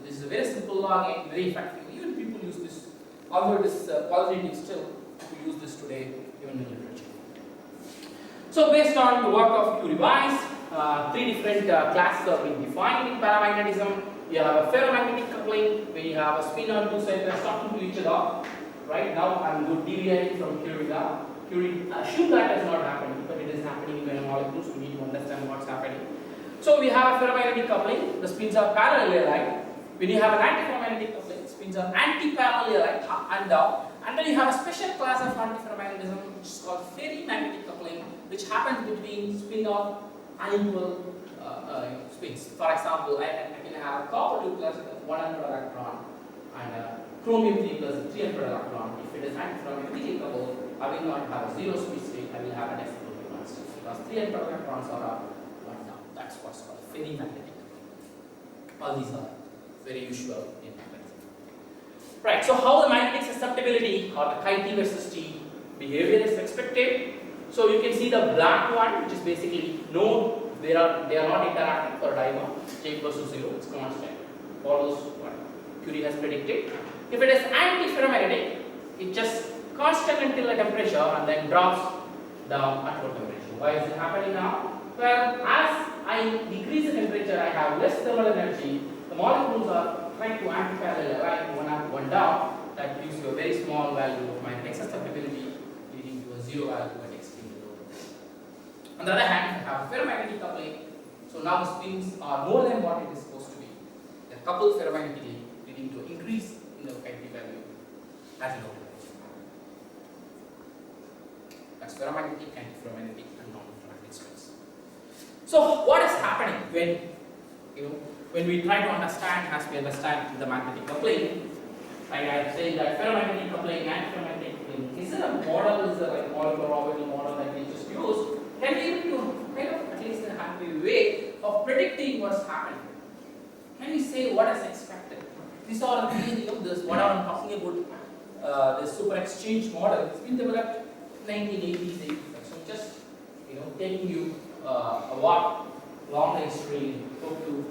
So this is a very simple law again, very effective. Even people use this, although it is qualitative still, we use this today even in literature. So based on the work of Curie Weiss, three different classes are being defined in paramagnetism. You have a ferromagnetic coupling, where you have a spin on two centers talking to each other. Right now, I'm deviating from Curie law. Curie assumed that has not happened, but it is happening in molecules. We need to understand what's happening. So we have a ferromagnetic coupling. The spins are parallel aligned. When you have an antiferromagnetic coupling, spins are anti-parallel aligned up and down. And then you have a special class of antiferromagnetism, which is called ferrimagnetic coupling, which happens between spin of unequal spins. For example, I can have copper 2 plus 100 electron and chromium 3 plus 300 electron. If it is antiferromagnetically coupled, I will not have a zero speed state, I will have an equilibrium constant because 300 electrons are up, 1 down. That's what's called ferrimagnetic. All these are very usual in magnetism. Right, so how the magnetic susceptibility or the chi T versus T behavior is expected. So you can see the black one, which is basically no, they are not interacting for dimer, J equals to 0, it's constant. Follows what Curie has predicted. If it is antiferromagnetic, it just constant until a temperature and then drops down at low temperature. Why is it happening now? Well, as I decrease the temperature, I have less thermal energy. The molecules are trying to antiparallel align one up, one down. That gives you a very small value of magnetic susceptibility, leading to a zero value at extremely low temperature. On the other hand, I have ferromagnetic coupling. So now the spins are more than what it is supposed to be. They are coupled ferromagnetically, leading to an increase in the chi T value at low temperature. That's ferromagnetic, antiferromagnetic, and non-ferromagnetic spins. So what is happening when we try to understand, as we understand the magnetic coupling? Like I am saying that ferromagnetic coupling and ferromagnetic coupling is there a model, is there like a molecular orbital model that we just use? Can we able to kind of at least in a happy way of predicting what's happening? Can we say what is expected? These are this what I'm talking about. This super exchange model. It's been developed in 1980s. So just taking you a walk long history, hope to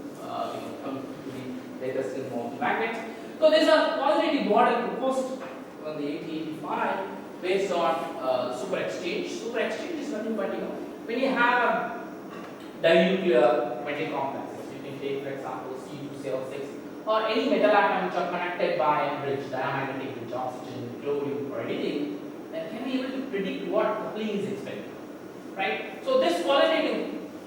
come to the latest in magnets. So there's a qualitative model proposed in the 1885 based on super exchange. Super exchange is nothing but when you have a dinuclear metal complexes, you can take for example C2CL6 or any metal atom which are connected by a bridge, diamagnetic bridge, oxygen, chlorine or anything, then can be able to predict what coupling is expected. Right? So this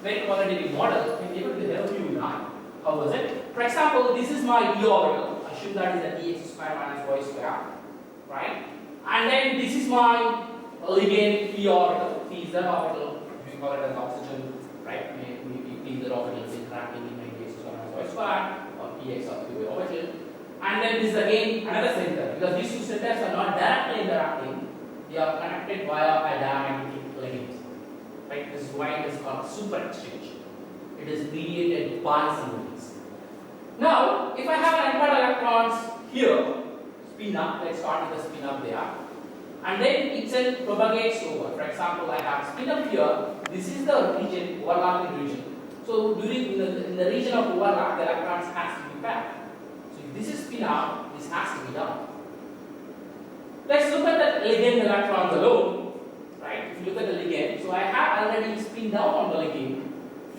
very qualitative model can be able to help you now. How was it? For example, this is my d orbital. Assume that is a dx square minus y square. Right? And then this is my ligand p orbital. P is the orbital. We call it as oxygen. Right? P is the orbital is interacting in dx square minus y square or px of the orbital. And then this is again another center because these two centers are not directly interacting. They are connected via a diamagnetic ligand. Right? This is why it is called super exchange. It is mediated by symmetries. Now, if I have 100 electrons here, spin up, let's start with the spin up there, and then itself propagates over. For example, I have spin up here. This is the region, overlapping region. So during in the region of overlap, the electrons has to be paired. So if this is spin up, this has to be down. Let's look at the ligand electrons alone. Right? If you look at the ligand, so I have already spin down on the ligand.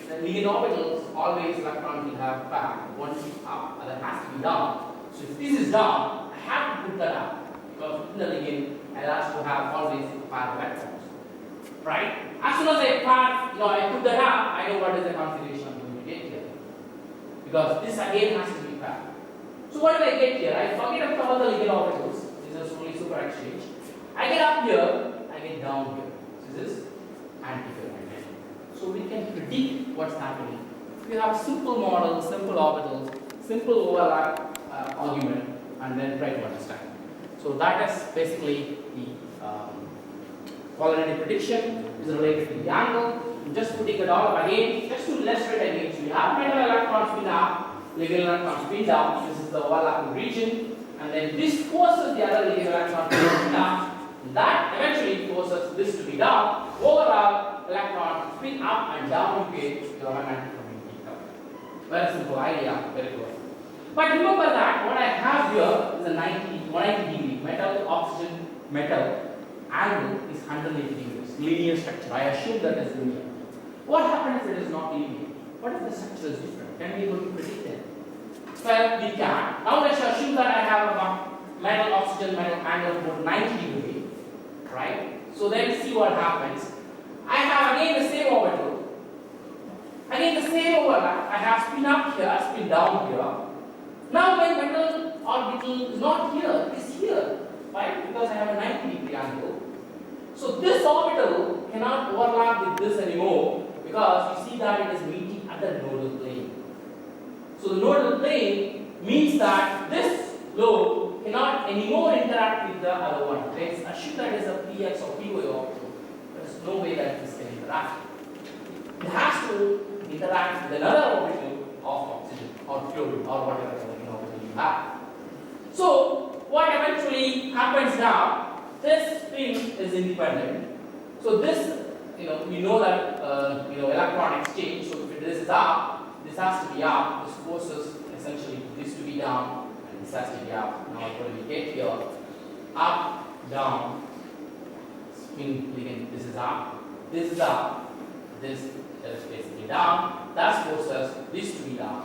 The ligand orbitals always electrons will have pair. One is up, other has to be down. So if this is down, I have to put that up because in the ligand I have to have always a pair of electrons. Right? As soon as I put that up, I know what is the configuration I'm going to get here. Because this again has to be paired. So what do I get here? I forget about all the ligand orbitals. This is only super exchange. I get up here. I get down here. So this is antiferromagnetic. So we can predict what's happening. We have simple models, simple orbitals, simple overlap argument, and then try to understand. So that is basically the qualitative prediction is related to the angle. I'm just putting it all up again, just to illustrate again. So we have metal electron spin up, ligand electron spin down. This is the overlapping region, and then this forces the other ligand electron to spin down. That eventually forces this to be down. Overall, electron spin up and down you get your magnetic coupling. Very simple idea, very good. But remember that what I have here is a 180 degree metal, oxygen, metal angle is 180 degrees. Linear structure. I assume that is linear. What happens if it is not linear? What if the structure is different? Can we able to predict it? Well, we can. Now let's assume that I have a metal, oxygen, metal angle of about 90 degree, right? So then see what happens. I have again the same orbital. Again the same overlap. I have spin up here, spin down here. Now my metal orbital is not here, it is here, right? Because I have a 90 degree angle. So this orbital cannot overlap with this anymore because you see that it is meeting at the nodal plane. So the nodal plane means that this lobe cannot anymore interact with the other one. Let's assume that is a px or py orbital. There is no way that this can interact. It has to interact with another orbital of oxygen or fluid or whatever orbital you have. So what eventually happens now? This spin is independent. So this, we know that electron exchange. So if this is up, this has to be up. This forces essentially this to be down, and this has to be up. Now what do we get here? Up, down, spin ligand. This is up. This is up. This is basically down. That forces this to be down.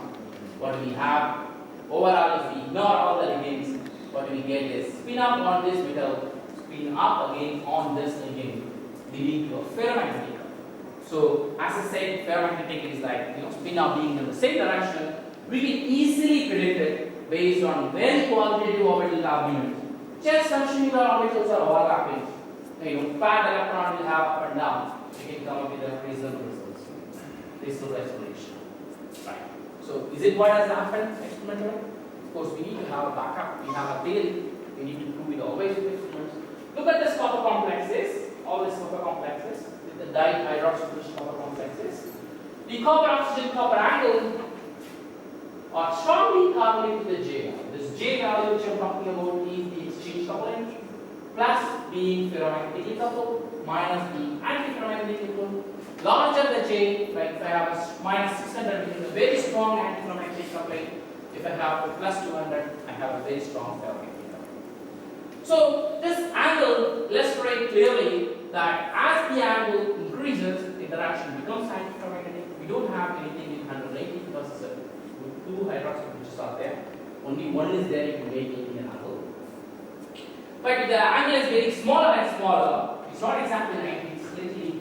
What do we have? Overall, if we ignore all the ligands, what do we get is spin up on this metal, spin up again on this ligand, leading to a ferromagnetic. So, as I said, ferromagnetic is like spin up being in the same direction. We can easily predict it based on very qualitative orbital arguments. Just assuming the orbitals are overlapping, paired electron will have up and down. We can come up with a reasonable results. Reasonable explanation. Right. So, is it what has happened experimentally? Of course, we need to have a backup. We have a theory. We need to prove it always with experiments. Look at this copper complexes. All these copper complexes with the dihydroxyl copper complexes. The copper oxygen copper angle are strongly correlated to the J value. This J value which I am talking about is the exchange coupling plus being ferromagnetically coupled minus the antiferromagnetically coupled. Larger the J, like if I have a minus 600, which is a very strong antiferromagnetic coupling. If I have a plus 200, I have a very strong ferromagnetic coupling. So this angle illustrates clearly that as the angle increases, the interaction becomes antiferromagnetic. We don't have anything in 180 because two hydroxyl bridges are there. Only one is there, you can make any angle. But if the angle is getting smaller and smaller, it's not exactly 90, it's literally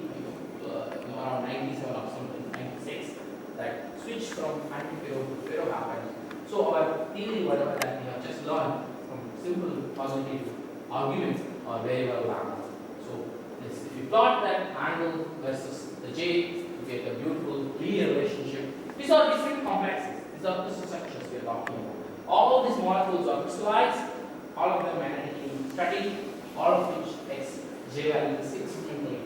around 97 or something, 96, that switch from antiferro to ferro happens. So our theory, whatever that we have just learned from simple positive arguments, are very well balanced. So this, if you plot that angle versus the J, you get a beautiful linear relationship. These are different complexes. These are crystal structures we are talking about. All these molecules are crystallized, all of them magnetically studied, all of which X J value is experimentally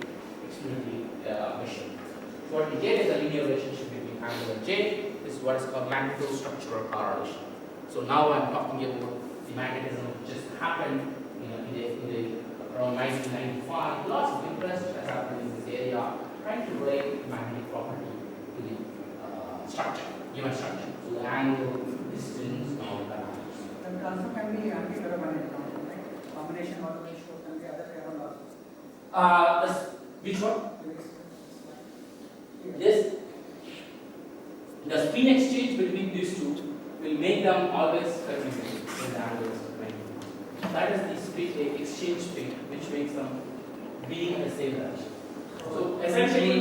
measured. So what we get is a linear relationship between angle and J. This is what is called magnetostructural correlation. So now I am talking about the magnetism which just happened around 1995. Lots of interest has happened in this area, trying to relate magnetic property to the structure, given structure. So the angle, distance, and all that. And also can be antiferromagnetic, right? Combination of which can be other ferro losses. Which one? This. The spin exchange between these two will make them always ferromagnetic when the angle is 90. That is the spin exchange spin which makes them be in the same direction. So essentially,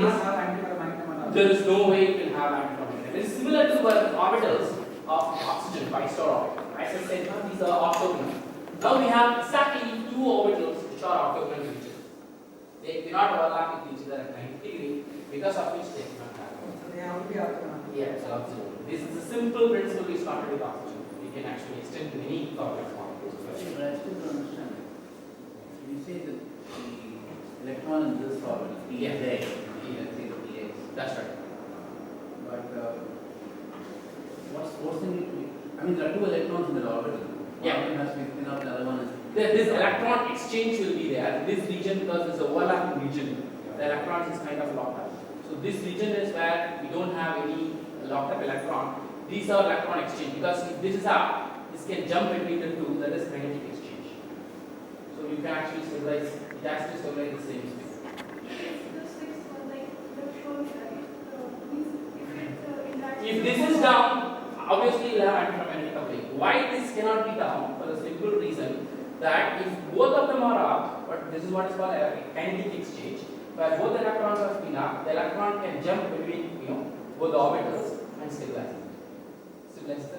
there is no way you can have antiferromagnetic. It is similar to the orbitals of oxygen, pi-star orbital. As I said, these are orthogonal. Now we have exactly two orbitals which are orthogonal to each other. They cannot overlap with each other at 90 degrees, because of which they cannot have. So they have to be orthogonal. Yes, absolutely. This is a simple principle we started with oxygen. We can actually extend to any complex molecules. But I still don't understand. You say that the electron in this orbital, Yeah. let's say the px. That's right. But what's forcing it to be? I mean, there are two electrons in the orbital. Yeah. One has to be thin out, the other one is. This electron exchange will be there. This region, because it's a overlapping region, the electrons is kind of locked up. So this region is where we don't have any locked up electron. these are electron exchange, because if this is up, this can jump between the two, that is magnetic exchange. So you can actually stabilize, it has to stabilize the same space. If this is down, obviously you will have antiferromagnetic coupling. Why this cannot be down? For the simple reason that if both of them are up, but this is what is called a kinetic exchange, where both electrons are spin up, the electron can jump between both the orbitals and stabilize it. Stabilize the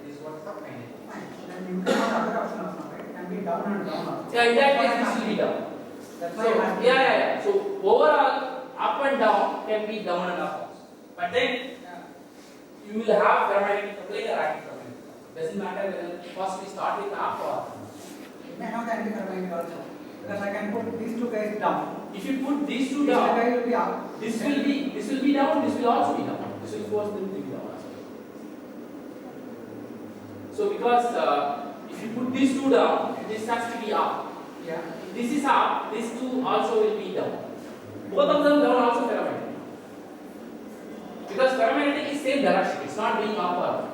this is what is called kinetic. Fine. Then you can have other option also, right? It can be down and down also. Yeah, in that case this will be down. That's So why I asked. yeah. So overall, up and down can be down and up also. But then you will have ferromagnetic coupling or antiferromagnetic coupling. Doesn't matter whether first we start with up or. It may have the antiferromagnetic also. Because I can put these two guys down. If you put these two This down, guy will be up. this will be down, this will also be down. This will force them to be down as well. So because if you put these two down, this has to be up. Yeah. If this is up, these two also will be down. Both of them down also ferromagnetic. Because ferromagnetic is same direction, it's not being up or down.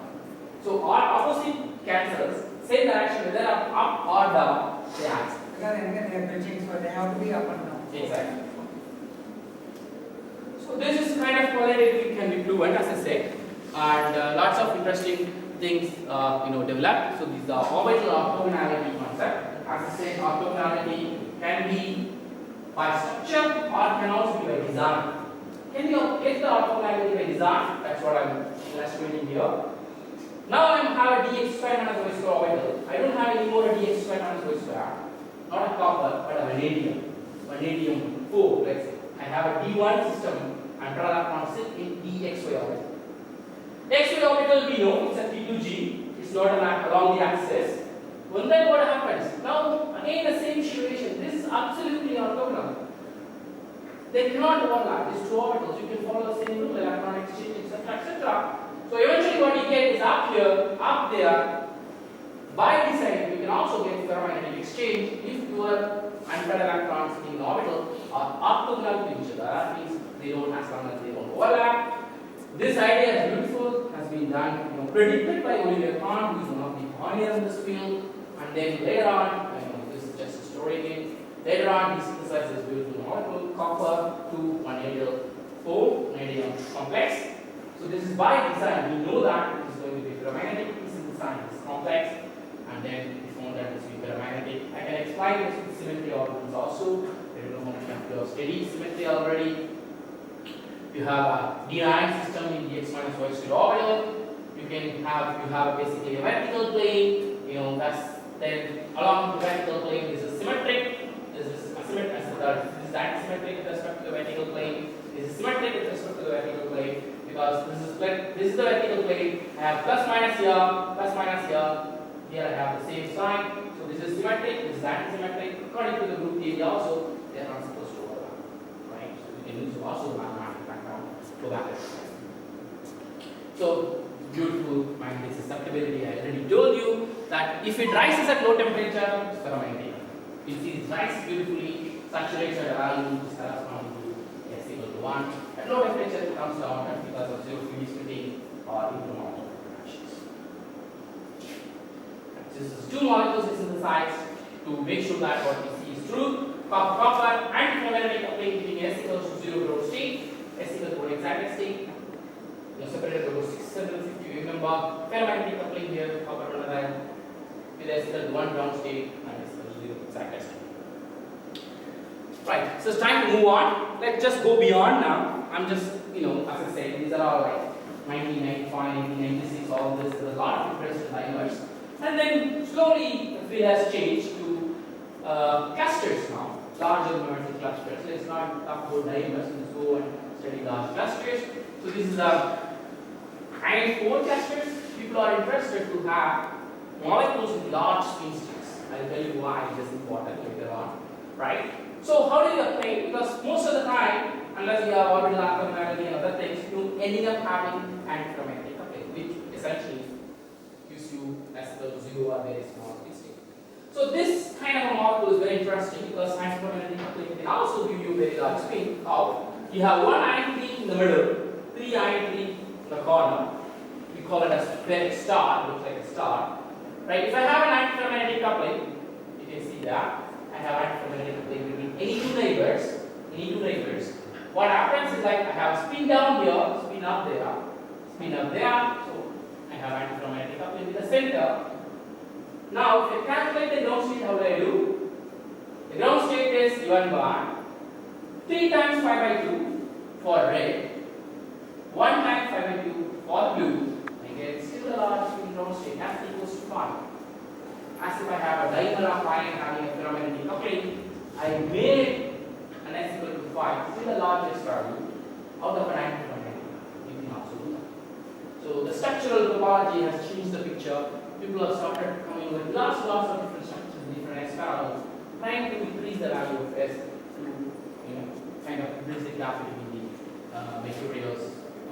So all opposite cancels, same direction, whether up or down, they act. Because again they are bridging, so they have to be up and down. Exactly. So this is kind of polarity can be proven, as I said, and lots of interesting things developed. So these are orbital orthogonality concept. As I said, orthogonality can be by structure or can also be by design. Can you get the orthogonality by design? That's what I'm illustrating here. Now I have a dx square minus y square orbital. I don't have any more a dx square minus y square. Not a copper, but a vanadium. Vanadium 4, let's say. I have a d1 system and electron sit in dxy orbital. xy orbital we know it's a T2G. It's not along the axis. When then what happens? Now again the same situation. This is absolutely orthogonal. They cannot overlap. These two orbitals. You can follow the same rule, electron exchange, etc., etc. So eventually what you get is up here, up there. By design, you can also get ferromagnetic exchange if your unpaired electrons in the orbital are orthogonal to each other. That means they don't, as long as they don't overlap. This idea is beautiful, has been done, predicted by Olivier Kahn, who is one of the pioneers in this field. And then later on, this is just a story again. Later on, he synthesized this beautiful molecule, copper to vanadium 4, vanadium complex. So this is by design. We know that it is going to be ferromagnetic. He synthesized this complex, and then we found that it is ferromagnetic. I can explain this with symmetry orbitals also. I don't know how much you have studied symmetry already. You have a D9 system in the x minus y square orbital. You have basically a vertical plane. Then along the vertical plane this is symmetric. This is asymmetric. This is antisymmetric with respect to the vertical plane. This is symmetric with respect to the vertical plane. Because this is split, this is the vertical plane. I have plus minus here. Here I have the same sign. So this is symmetric, this is antisymmetric. According to the group theory also, they are not supposed to overlap. Right? So we can use also the mathematical background to go back. So beautiful magnetic susceptibility. I already told you that if it rises at low temperature, it's ferromagnetic. If it rises beautifully, saturates at a value which corresponds to S equal to 1. At low temperature it comes down because of 0 3D splitting or intermolecular reactions. This is two molecules synthesized to make sure that what we see is true. Copper and ferromagnetic coupling between S equals to 0 ground state, S equals to 1 excited state. You are separated over 650. You remember ferromagnetic coupling here, copper vanadium with S equals to 1 ground state and S equals to 0 excited state. Right, so it's time to move on. Let's just go beyond now. I'm just, as I said, these are all like 1995, 1996, all this. There's a lot of interest in dimers. And then slowly the field has changed to clusters now, larger numerical clusters. So let's not talk about dimers, let's go and study large clusters. So this is a kind 4 clusters. People are interested to have molecules with large spin states. I'll tell you why it is important later on. Right? So how do you obtain? Because most of the time, unless you have orbital orthogonality and other things, you ending up having antiferromagnetic coupling, which essentially gives you S equal to 0 or very small spin state. So this kind of a molecule is very interesting because antiferromagnetic coupling can also give you very large spin. How? You have one ion tree in the middle, 3 ion tree in the corner. We call it as spheric star, it looks like a star. Right? If I have an antiferromagnetic coupling, you can see that I have antiferromagnetic coupling between any two neighbors. What happens is like I have spin down here, spin up there. So I have antiferromagnetic coupling in the center. Now, if I calculate the ground state, how do I do? The ground state is given by 3 times pi by 2 for red, 1 times pi by 2 for blue. I get still a large spin ground state as equals to pi. As if I have a diagonal of pi and having a ferromagnetic coupling, I made an s equal to phi, still a large s value out of an antiferromagnetic. You can also do that. So the structural topology has changed the picture. People have started coming with lots of different structures, different s values, trying to increase the value of s to kind of increase the gravity between the materials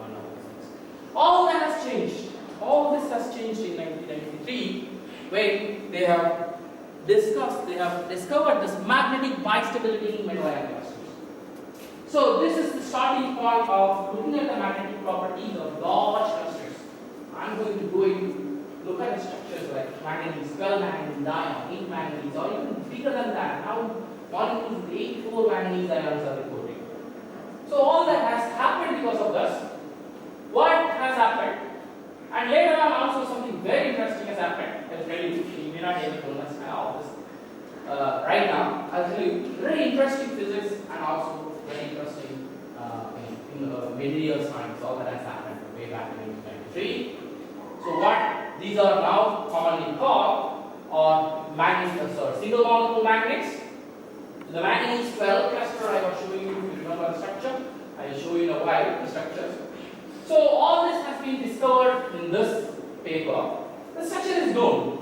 and all these things. All that has changed. All this has changed in 1993 when they have discovered this magnetic bistability in metal ion clusters. So this is the starting point of looking at the magnetic properties of large clusters. I'm going to go into look at the structures like manganese, 12 manganese ion, 8 manganese, or even bigger than that. Now molecules with 84 manganese ions are reported. So all that has happened because of this. What has happened? And later on also something very interesting has happened. I'll tell you, you may not be able to understand all this right now. I'll tell you very interesting physics and also very interesting material science, all that has happened way back in 1993. So what these are now commonly called are magnets, single molecule magnets. So the manganese 12 cluster I was showing you, if you remember the structure, I will show you in a while the structures. So all this has been discovered in this paper. The structure is known.